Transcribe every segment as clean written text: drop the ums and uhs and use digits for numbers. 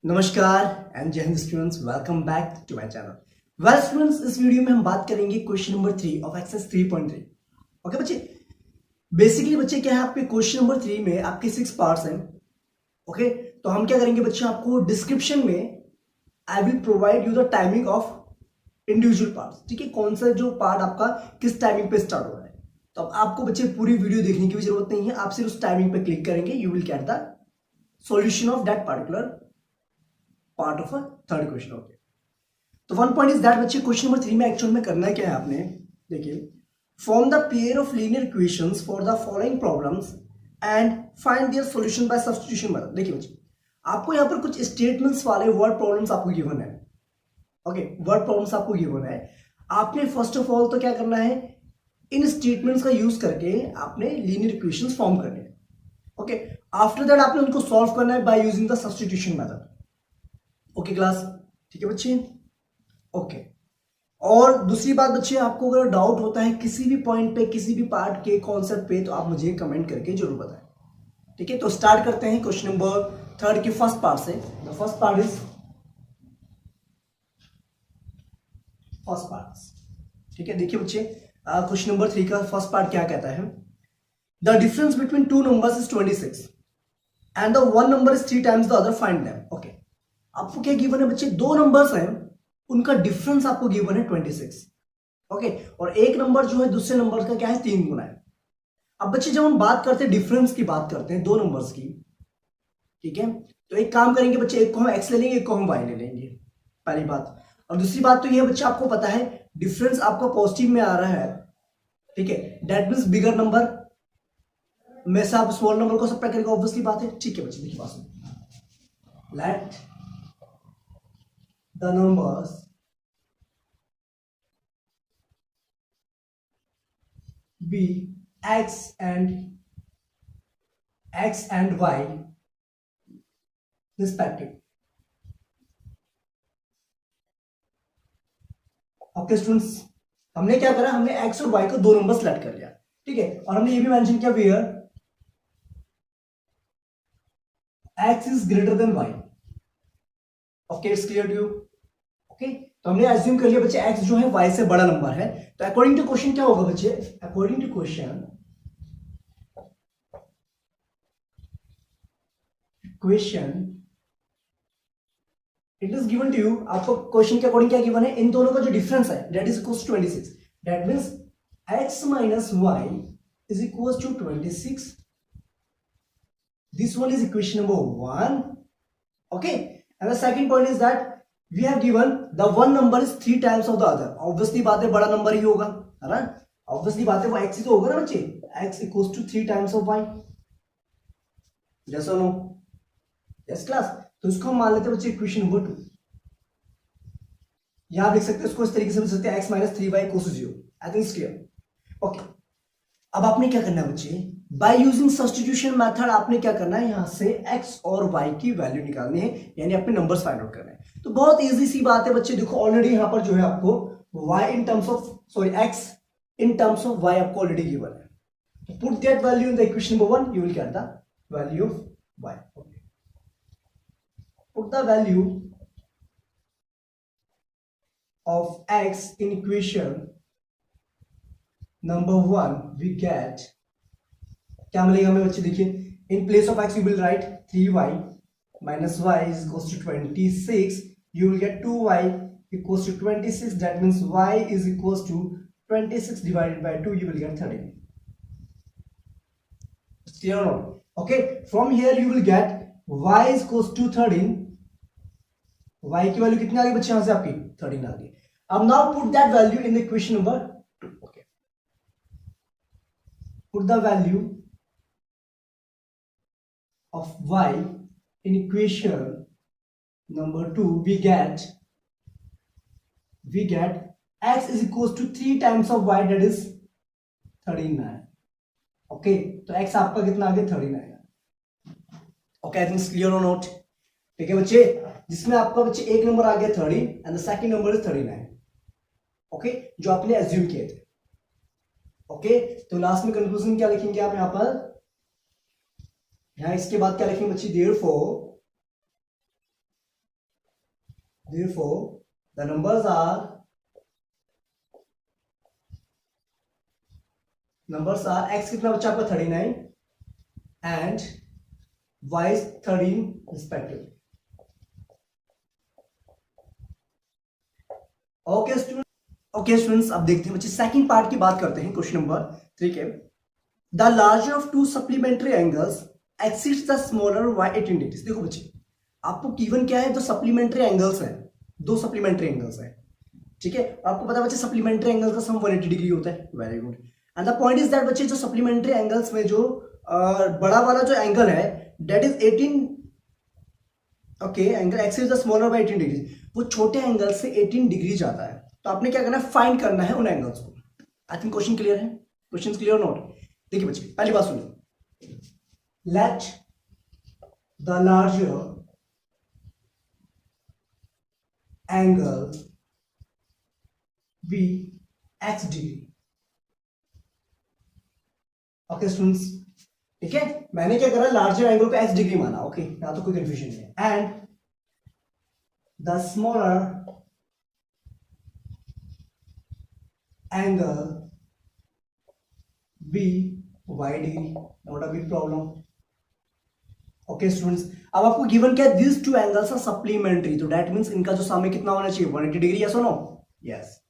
नमस्कार एंड जय हिंद students, welcome back to my channel. Well students, इस वीडियो में हम बात करेंगे question number 3 of exercise 3.3। Okay बच्चे, बेसिकली बच्चे क्या है, आपके क्वेश्चन नंबर 3 में आपके 6 पार्ट्स हैं। ओके, तो हम क्या करेंगे बच्चे, आपको डिस्क्रिप्शन में I will provide you the timing of individual parts. ठीक है, कौन सा जो पार्ट आपका किस टाइमिंग पे स्टार्ट हो रहा है। तो अब आपको बच्चे पूरी वीडियो देखने की भी जरूरत नहीं है, आप सिर्फ उस टाइमिंग पे क्लिक करेंगे, you will get the solution of that particular part of a third question. Okay, तो वन पॉइंट इज दैट बच्चे, क्वेश्चन नंबर 3 में एक्चुअल में करना क्या है आपने, देखिए, form the pair of linear equations for the following problems and find their solution bye substitution method. देखिए बच्चे, आपको यहाँ पर कुछ स्टेटमेंट्स वाले वर्ड प्रॉब्लम्स आपको गिवन है। ओके, वर्ड प्रॉब्लम्स आपको गिवन है। आपने फर्स्ट ऑफ ऑल तो क्या करना है, इन स्टेटमेंट्स का यूज करके आपने लीनियर इक्वेशंस फॉर्म करने हैं। ओके, आफ्टर दैट आपने उनको सॉल्व करना है by using the substitution method. Okay class, ठीक है बच्चे। ओके, और दूसरी बात बच्चे, आपको अगर डाउट होता है किसी भी पॉइंट पे, किसी भी पार्ट के कॉन्सेप्ट पे, तो आप मुझे कमेंट करके जरूर बताएं। ठीक है, तो स्टार्ट करते हैं क्वेश्चन नंबर 3 के फर्स्ट पार्ट से। The first part is first part. ठीक है, देखिए बच्चे, क्वेश्चन नंबर 3 का फर्स्ट पार्ट क्या कहता है, the difference between two numbers is 26 and the one number is 3 times the other, find them. Okay, आपको क्या गिवन है बच्चे, दो नंबर्स हैं, उनका डिफरेंस आपको गिवन है 26। ओके, और एक नंबर जो है दूसरे नंबर का क्या है, 3 गुना है। अब बच्चे, जब हम बात करते हैं डिफरेंस की, बात करते हैं दो नंबर्स की, ठीक है, तो एक काम करेंगे बच्चे, एक को हम एक्स ले लेंगे, एक को हम वाई ले लेंगे, पहली बात। और दूसरी बात तो ये है बच्चे, आपको पता है डिफरेंस आपका पॉजिटिव में आ रहा है, ठीक है, दैट मीन्स बिगर नंबर में से आप स्मॉल नंबर को सब्ट्रैक्ट करेंगे, ऑब्वियसली बात है। ठीक है बच्चे, देखिए बात, let the numbers be x and y respective। Okay students, हमने क्या करा, हमने x और y को दो नंबर सेलेक्ट कर लिया, ठीक है, और हमने ये भी मेंशन किया where x is greater than y। Okay, it's clear to you. Okay, तो हमने एज्यूम कर लिया बच्चे x जो है y से बड़ा नंबर है, तो अकॉर्डिंग टू क्वेश्चन क्या होगा बच्चे, according to question it is given to you, आपको क्वेश्चन के अकॉर्डिंग क्या गिवन है, इन दोनों का जो डिफरेंस है that is equals to 26। That means x minus y is equals to 26। This one is equation number 1। Okay, and the second point is that we have given the one number is 3 times of the other. Obviously बात है, बड़ा number ही होगा, है ना, obviously बात है, वो x ही तो होगा ना बच्चे, x equals to 3 times of y। Yes और नो? यस क्लास, तो इसको हम मान लेते हैं बच्चे इक्वेशन नंबर 2। यहां आप लिख सकते हैं इसको इस तरीके से, लिख सकते हैं x minus 3y equals to 0। I think it's clear. Okay, अब आपने क्या करना है बच्चे, बाय यूजिंग सब्स्टिट्यूशन मेथड आपने क्या करना है, यहां से x और y की वैल्यू निकालनी है, यानी अपने नंबर्स फाइंड आउट करने हैं। तो बहुत इजी सी बात है बच्चे, देखो ऑलरेडी यहां पर जो है आपको y in terms of, sorry, x in terms of y आपको ऑलरेडी गिवन है। तो put that value in the equation number 1, you will gate the value of y। Okay, put the value of x in equation number 1, we get, क्या मिलेगा हमें बच्चे, देखिए, in place of x you will write 3y minus y is equals to 26, you will get 2y equals to 26, that means y is equals to 26 divided by 2, you will get 13। clear or not? Okay, from here you will get y is equals to 13, y की value कितनी आ गई बच्चे, यहां से आपकी 13 आ गई। अब now put that value in the equation number 2। Okay, put the value of y in equation number 2, we get x is equals to 3 times of y, that is 39। Okay, तो x आपका कितना आ गया, 39 आएगा। ओके, आई थिंक क्लियर और not? ठीक है बच्चे, जिसमें आपका बच्चे एक नंबर आ गया 30 and the second number is 39। Okay, जो आपने एज्यूम किए थे। ओके, तो लास्ट में कंक्लूजन क्या लिखेंगे आप यहां पर, यहां इसके बाद क्या लिखेंगे बच्चे, therefore therefore the numbers are x कितना बच्चा आपका 39 and y is 13 respectively. Okay students, अब देखते हैं बच्चे सेकंड पार्ट की बात करते हैं क्वेश्चन नंबर 3 के. The larger of to supplementary angles exceeds the smaller by 18 degrees. देखो बच्चे, आपको गिवन क्या है, दो सप्लीमेंट्री एंगल्स हैं, दो सप्लीमेंट्री एंगल्स हैं, ठीक है. आपको पता है बच्चे सप्लीमेंट्री एंगल्स का सम 180 डिग्री होता है. Very good. And the point is that बच्चे जो सप्लीमेंट्री एंगल्स में जो बड़ा वाला जो एंगल है that is 18, okay, angle axis the smaller by 18 degree, वो छोटे एंगल से 18 डिग्री जाता है. तो आपने क्या करना है, फाइंड करना है उन एंगल्स को. आई थिंक क्वेश्चन क्लियर है. Question clear not. देखिए बच्चे, पहली बात सुनिए. Let the larger angle be x degree. Okay students, ठीक है. मैंने क्या करा, लार्जर एंगल को एक्स डिग्री माना. ओके, यहां तो कोई कंफ्यूजन नहीं है. And the smaller angle be y degree. Not a big problem. Okay students, अब आपको गिवन क्या है, this two angles are supplementary. तो दैट मींस इनका जो सामने कितना होना चाहिए, 180 डिग्री. यस और नो? यस.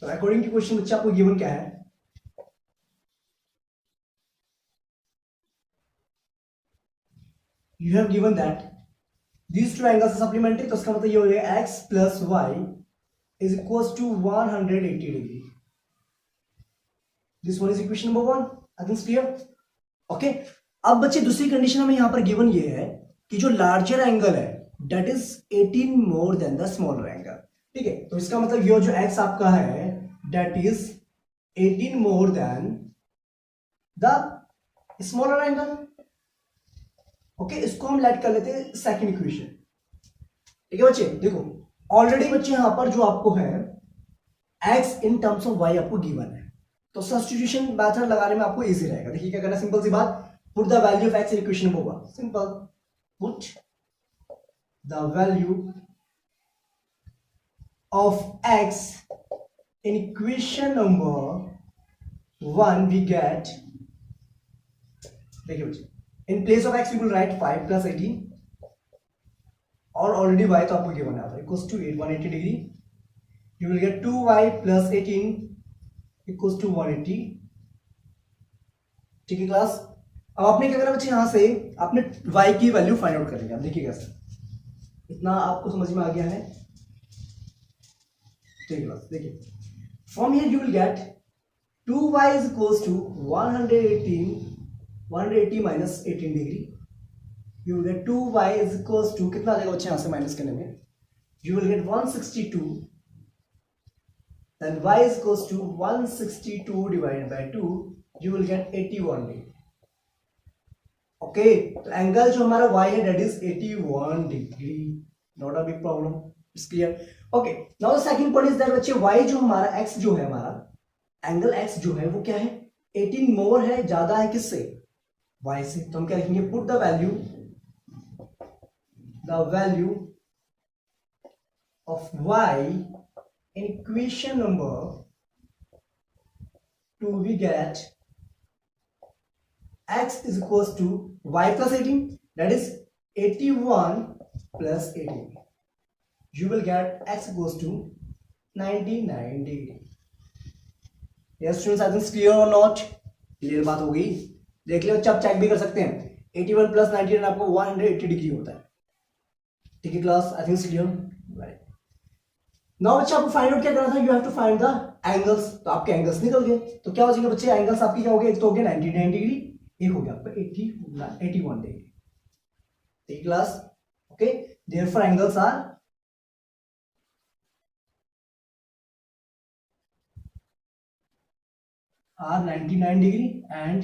तो अकॉर्डिंग टू क्वेश्चन बच्चा आपको गिवन क्या है, you have given that these two angles are supplementary. तो इसका मतलब ये हो जाएगा x plus y is equals to 180 degree. This one is equation number 1. I think it's clear. Okay. अब बच्चे दूसरी कंडीशन हमें यहाँ पर गिवन ये है कि जो लार्जर एंगल है that is 18 more than the smaller angle. ठीक है. तो इसका मतलब ये जो x आपका है that is 18 more than the smaller angle. Okay, इसको हम लेट कर लेते हैं सेकंड इक्वेशन. ठीक है बच्चे, देखो ऑलरेडी बच्चे यहां पर जो आपको है x in terms of y आपको गिवन है, तो सब्स्टिट्यूशन मेथड लगाने में आपको इजी रहेगा. देखिए क्या करना, सिंपल सी बात, put the value of x in equation number 1. Simple, put the value of x in equation number 1 we get. देखिए बच्चे, in place of x we will write 5 plus 18 और ऑलरेडी y तो आपको गिवन है equals to 180 degree. you will get 2y plus 18 equals to 180. ठीक है class. अब आपने क्या करना बच्चे, यहां से आपने y की वैल्यू फाइंड आउट करेंगे. आप देखिए कैसे, इतना आपको समझ में आ गया है. ठीक है क्लास, देखिए from here you will gate 2y is equals to 180 minus 18 degree. you will get 2y is equals to कितना आ जाएगा बच्चे, यहां से माइनस करने में you will get 162. then y is equals to 162 divided by 2, you will get 81 degree. Okay, तो angle जो हमारा y है that is 81 degree. Not a big problem. It's clear. Okay, now the second point is that बच्चे y जो हमारा x जो है, हमारा एंगल x जो है वो क्या है, 18 मोर है, ज्यादा है किससे, y से. तो हम क्या लिखेंगे, put the value of y in equation number 2 we get x is equals to y plus 18, that is 81 plus 18. you will get x equals to 99 degree. yes students, I think it's clear or not? Clear बात हो गई. देख लो, आप check भी कर सकते हैं, 81 plus 99 आपको 180 डिग्री होता है. ठीक है class, I think clear. Right. Now बच्चे आपको फाइंड आउट क्या करना था, you have to find the angles. तो आपके एंगल्स निकल गए, तो क्या हो जाएगा बच्चे, एंगल्स आपकी क्या हो गए, एक तो हो गया 99 डिग्री, एक हो गया आपका 81 डिग्री. ठीक class. Okay, therefore angles are 99 degree and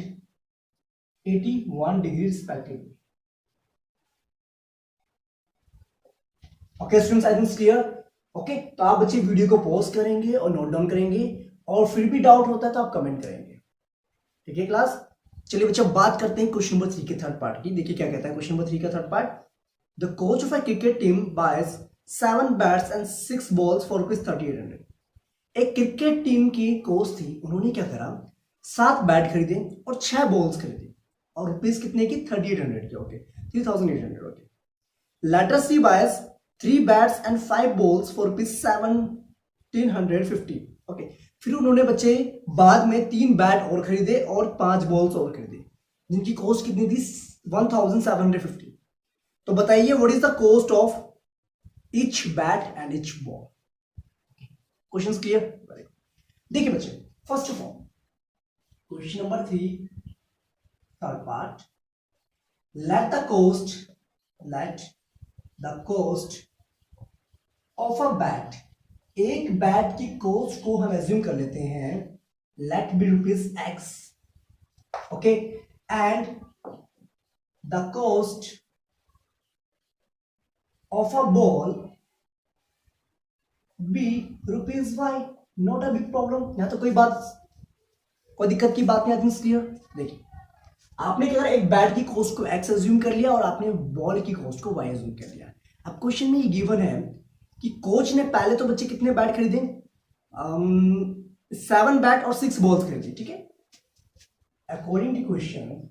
81 degree respectively. Okay students, I think clear. Okay, तो आप बच्चे वीडियो को पॉज करेंगे और नोट डाउन करेंगे, और फिर भी डाउट होता है तो आप कमेंट करेंगे. ठीक है क्लास. चलिए बच्चे बात करते हैं क्वेश्चन नंबर 3 के थर्ड पार्ट की. देखिए क्या कहता है क्वेश्चन नंबर 3 का third part. The coach of a cricket team boys 7 bats and 6 balls for ₹3800। एक क्रिकेट टीम की कोच थी, उन्होंने क्या करा, 7 बैट खरीदे और 6 बॉल्स खरीदे और रुपीज कितने की, 3800 के, okay, 3800, okay. Later she buys 3 bats and 5 balls for ₹1750, okay. फिर उन्होंने बच्चे बाद में 3 बैट और खरीदे और 5 बॉल्स और खरीदे, जिनकी कॉस्ट कितनी थी, 1750। तो बताइए what is the cost of each bat and each ball. Question clear? देखिए बच्चे, first of all question number 3, third part, let the cost of a bat, एक बैट की कॉस्ट को हम एज्यूम कर लेते हैं, let be ₹X, okay, and the cost of a ball be ₹Y, not a big problem। यहां तो कोई दिक्कत की बात नहीं आती। क्लियर? देखिए, आपने क्या करा, एक बैट की कॉस्ट को X एज्यूम कर लिया और आपने बॉल की कॉस्ट को Y एज्यूम कर लिया। अब क्वेश्चन में ये गिवन है कि कोच ने पहले तो बच्चे कितने बैट खरीदे, 7 बैट और 6 बॉल्स खरीदी, ठीक है। अकॉर्डिंग टू क्वेश्चन,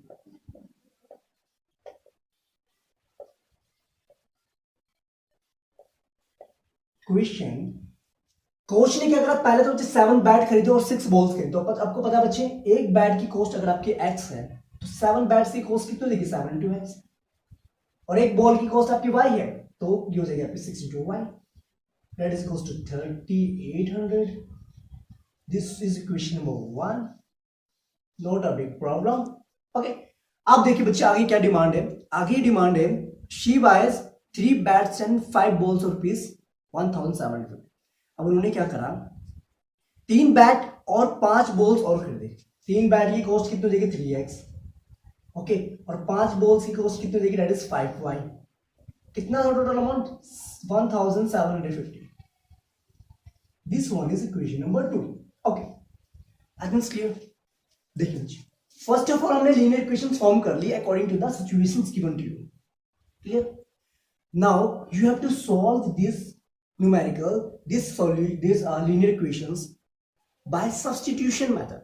कोच ने क्या करा, पहले तो बच्चे 7 बैट खरीदे और 6 बॉल्स खरीदे। तो आपको पता बच्चे, एक बैट की कॉस्ट अगर आपके X है तो 7 बैट्स की कॉस्ट कितनी होगी, 7 into X, और एक बॉल की कॉस्ट आपकी Y है तो ये हो जाएगी आपकी 6 into Y, that is equals to 3800। This is equation number 1, not a big problem, okay. अब देखिए बच्चे, आगे क्या डिमांड है, आगे डिमांड है she boys 3 bats and 5 balls और ₹1750। अब उन्होंने क्या करा, 3 बैट और 5 बॉल्स और खरीदे। 3 बैट की कॉस्ट कितनी देगी, 3X, ओके, और 5 बॉल्स की कॉस्ट कितनी देगी, दैट इज 5Y। कितना total amount, 1750। This one is equation number 2, okay. I think clear? देखिए फर्स्ट ऑफ ऑल हमने लीनियर इक्वेशन फॉर्म कर ली according to the situations given to you, clear. Now you have to solve this linear equations by substitution method।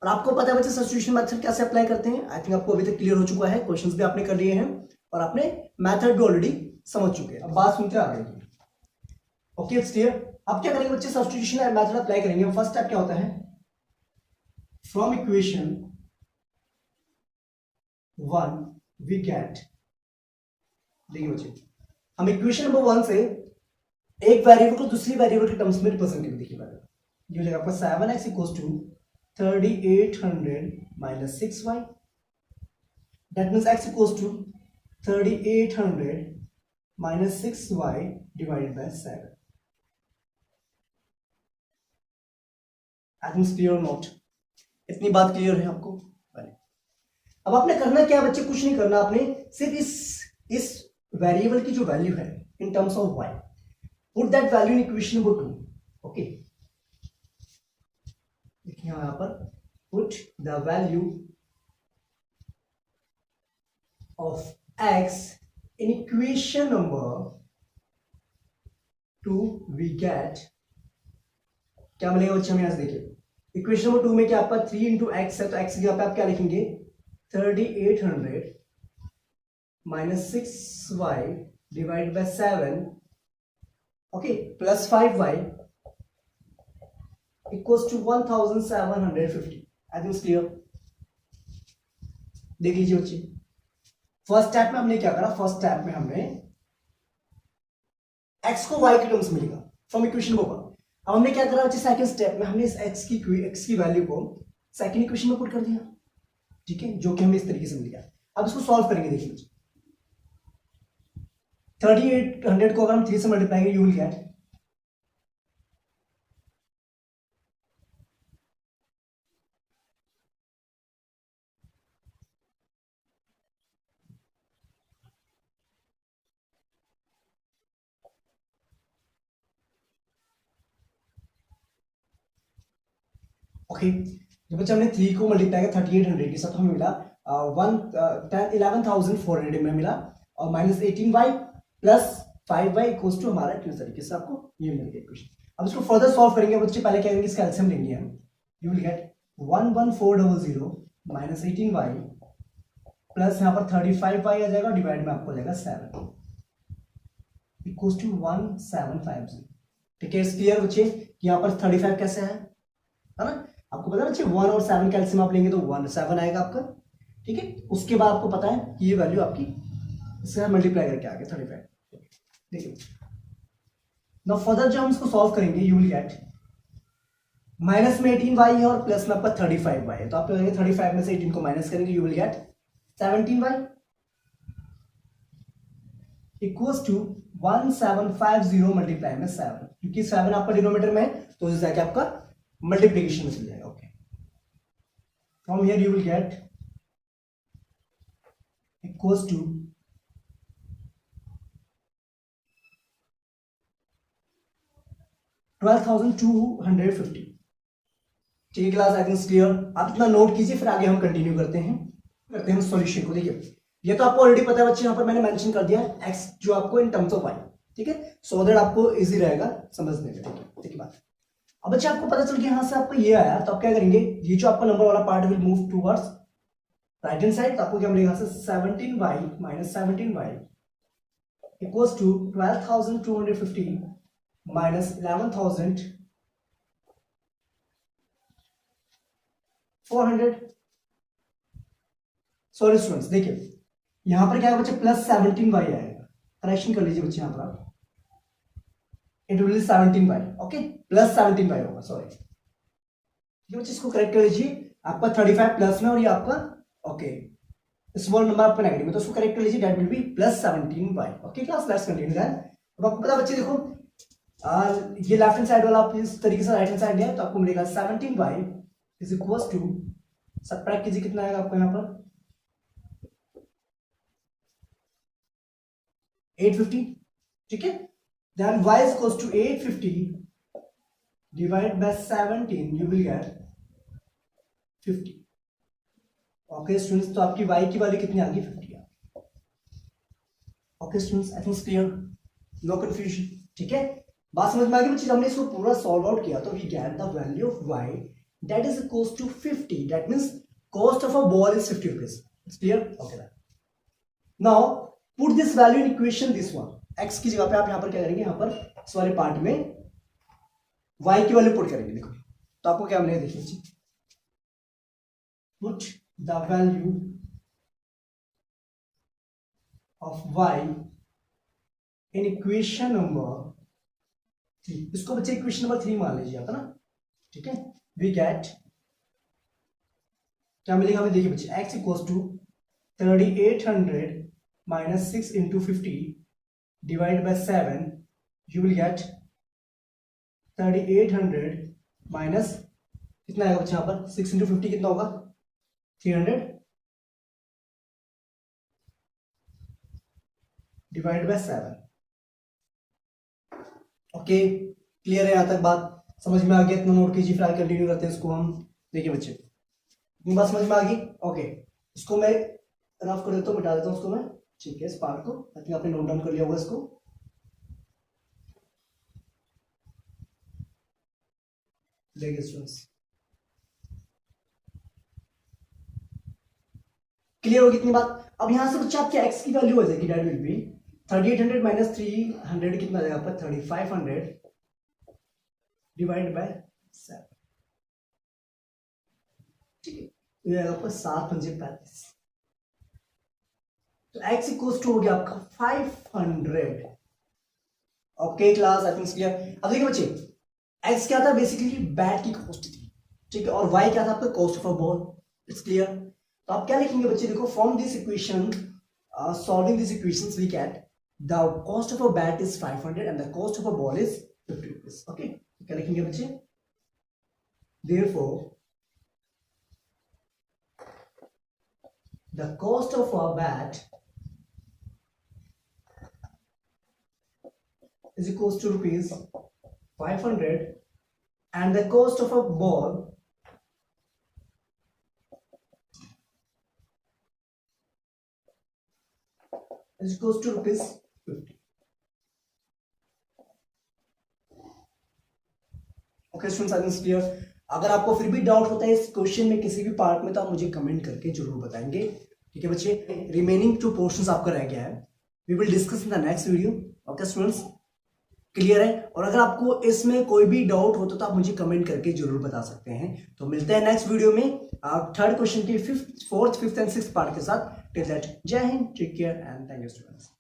और आपको पता है बच्चे substitution method कैसे अप्लाई करते हैं, आई थिंक आपको अभी तक क्लियर हो चुका है, क्वेश्चंस भी आपने कर लिए हैं और आपने मेथड भी ऑलरेडी समझ चुके हैं। अब बात सुनते हैं आगे की, ओके, इट्स क्लियर। अब क्या करेंगे बच्चे, सब्स्टिट्यूशन मेथड अप्लाई करेंगे। फर्स्ट स्टेप क्या होता है, फ्रॉम इक्वेशन 1 वी गेट, देखिए बच्चे, हम इक्वेशन नंबर 1 से एक वेरिएबल को दूसरी वेरिएबल के टर्म्स में रिप्रेजेंट करेंगे। देखिए ये हो जाएगा आपका 7x equals to 3800 minus 6y, that means x equals to 3800 minus 6y divided by 7। I think clear not, इतनी बात क्लियर है आपको? अब आपने करना क्या बच्चे, कुछ नहीं करना, आपने सिर्फ इस वेरिएबल की जो वैल्यू है in terms of y, put that value in equation number 2, okay। देखिए यहां पर put the value of x in equation number 2 we get, क्या मिलेगा बच्चे हमें? यहां से देखिए इक्वेशन नंबर 2 में क्या आपका 3 into x है, तो x की जगह पे आप क्या लिखेंगे, 3800 minus 6y divide by 7, okay, plus 5y equals to 1750। I think clear? देख लीजिए बच्चे, फर्स्ट स्टेप में हमने क्या करा, फर्स्ट स्टेप में हमने x को y के टर्म्स में लिखा फ्रॉम इक्वेशन नंबर 1। अब हमने क्या करा बच्चे, सेकंड स्टेप में हमने इस x की वैल्यू को सेकंड इक्वेशन में पुट कर दिया, ठीक है, जो कि हमने इस तरीके से लिखा। अब इसको सॉल्व करेंगे। देखिए बच्चे, 3800 को अगर हम 3 से मल्टीप्लाई करेंगे, यू विल गेट ओके। जब बच्चे हमने 3 को मल्टीप्लाई किया 3800 के साथ, हमें मिला 11,400 में मिला, और minus 18y plus 5y equals to हमारा किस तरीके से आपको ये मिल गया इक्वेशन। अब इसको फर्दर सॉल्व करेंगे बच्चे, पहले क्या करेंगे, इसका एलसीएम लेंगे हम। You will gate 11400 minus 18y plus यहाँ पर 35y आ जाएगा, डिवाइड में आपको हो जाएगा 7 इक्वल्स टू 1750। ठीक है, क्लियर बच्चे कि यहाँ पर 35 कैसे है ना, आपको पता है बच्चे 1 और 7 का एलसीएम आप लेंगे तो 7 आएगा आपका। ठीक है, उसके बाद आपको पता है कि ये वैल्यू आपकी इससे मल्टीप्लाई करके आ गया 35। देखिए नाउ फर्दर जब हम इसको सॉल्व करेंगे, यू विल गेट माइनस में 18y है और प्लस में आपका 35y है, तो आप 35 में से 18 को माइनस करेंगे, you will get 17y equals to 1750 multiply में 7, क्योंकि 7 आपका डिनोमिनेटर में है तो इस जाके आपका मल्टीप्लिकेशन में चल जाएगा। Okay, from here you will get equals to 12,250। ठीक है क्लास, आई थिंक क्लियर। आप इतना नोट कीजिए, फिर आगे हम कंटिन्यू करते हैं सॉल्यूशन को। देखिए ये तो आपको ऑलरेडी पता है बच्चे, यहाँ पर मैंने मेंशन कर दिया एक्स जो आपको इन टर्म्स ऑफ वाई। ठीक है, सो दैट आपको इजी रहेगा समझने में। ठीक है, ठीक है बात। अब बच्चे आपको पता चल गया यहाँ से आपको ये आया, तो आप क्या करेंगे, ये जो आपका नंबर वाला part will move towards right hand side, तो आपको क्या मिलेगा यहाँ से 17y minus 17y equals to 12,250 minus 11,400। Sorry students, देखिए यहां पर क्या है बच्चे, प्लस 17y आएगा, करेक्शन कर लीजिए बच्चे यहाँ पर आप, it will 17y। Okay, plus 17y होगा, सॉरी। ये बच्चे इसको करेक्ट कर लीजिए, आपका 35 प्लस में और ये आपका ओके स्मॉल नंबर आपका नेगेटिव में, तो उसको करेक्ट कर लीजिए, that will be plus 17y। Okay class, let's continue then. अब आपको पता बच्चे देखो ये लेफ्ट हैंड साइड वाला आप इस तरीके से राइट हैंड साइड लिया तो आपको मिलेगा 17y is equals to, subtract कीजिए कितना आएगा आपको यहाँ पर 850। ठीक है, then y is equals to 850 divided by 17, you will get 50। Okay students, तो आपकी y की वैल्यू कितनी आ गई, 50 आ गई। Okay students, I think clear, no confusion. ठीक है, बात समझ में आ गई बच्चे। हमने इसको पूरा सॉल्व आउट किया तो we get the value of y that is equals to 50, that means cost of a ball is 50 rupees। it's clear? okay then now put this value in equation, this one x की जगह पे आप यहाँ पर क्या करेंगे, यहाँ पर इस वाले पार्ट में y की वैल्यू पुट करेंगे। देखो तो आपको क्या मिलेगा, देखिए put the value of y in equation number 3। इसको बच्चे इक्वेशन नंबर 3 मान लीजिए आप, है ना। ठीक है, वी गेट क्या मिलेगा हमें, देखिए बच्चे x equals to 3800 minus 6 into 50 divide by 7, you will get 3800 minus कितना आएगा बच्चे यहाँ पर 6 इंटू 50 कितना होगा 300 डिवाइड बाय 7। ओके, क्लियर है यहाँ तक बात, समझ में आ गया, इतना नोट कीजिए, फिर आगे कंटिन्यू करते हैं इसको हम। देखिए बच्चे इतनी बात समझ में आ गई। ओके, इसको मैं रफ कर देता हूँ, मिटा देता हूँ उसको मैं। ठीक है, इस पार्ट को आई थिंक आपने नोट डाउन कर लिया होगा इसको। देखिए स्टूडेंट्स, क्लियर होगी इतनी बात। अब यहां से बच्चे आपके x की वैल्यू हो जाएगी, दैट विल बी 3800 माइनस 300 कितना आ जाएगा आपका 3500 डिवाइड बाय 7। ठीक है, तो ये आएगा आपका 7×5 तो x इक्वल्स टू हो गया आपका 500। Okay class, I think clear. अब देखिए बच्चे x क्या था, बेसिकली बैट की कॉस्ट थी। ठीक है, और y क्या था आपका cost of a ball. It's clear. तो आप क्या लिखेंगे बच्चे, देखो from this equation solving this equations we get the cost of a bat is 500 and the cost of a ball is 50 rupees. Okay, क्या लिखेंगे बच्चे, therefore the cost of a bat is equals to rupees 500 and the cost of a ball is equals to rupees 50। Okay students, clear? अगर आपको फिर भी doubt होता है इस क्वेश्चन में किसी भी पार्ट में तो आप मुझे कमेंट करके जरूर बताएंगे, ठीक है बच्चे? रिमेनिंग 2 पोर्शंस आपका रह गया है, we will discuss in the next video. Okay students, clear है? और अगर आपको इसमें कोई भी डाउट होता तो आप मुझे कमेंट करके जरूर बता सकते हैं। तो मिलते हैं नेक्स्ट वीडियो में थर्ड क्वेश्चन के 4th, 5th and 6th part के साथ। टिल दैट, जय हिंद, take care and thank you students.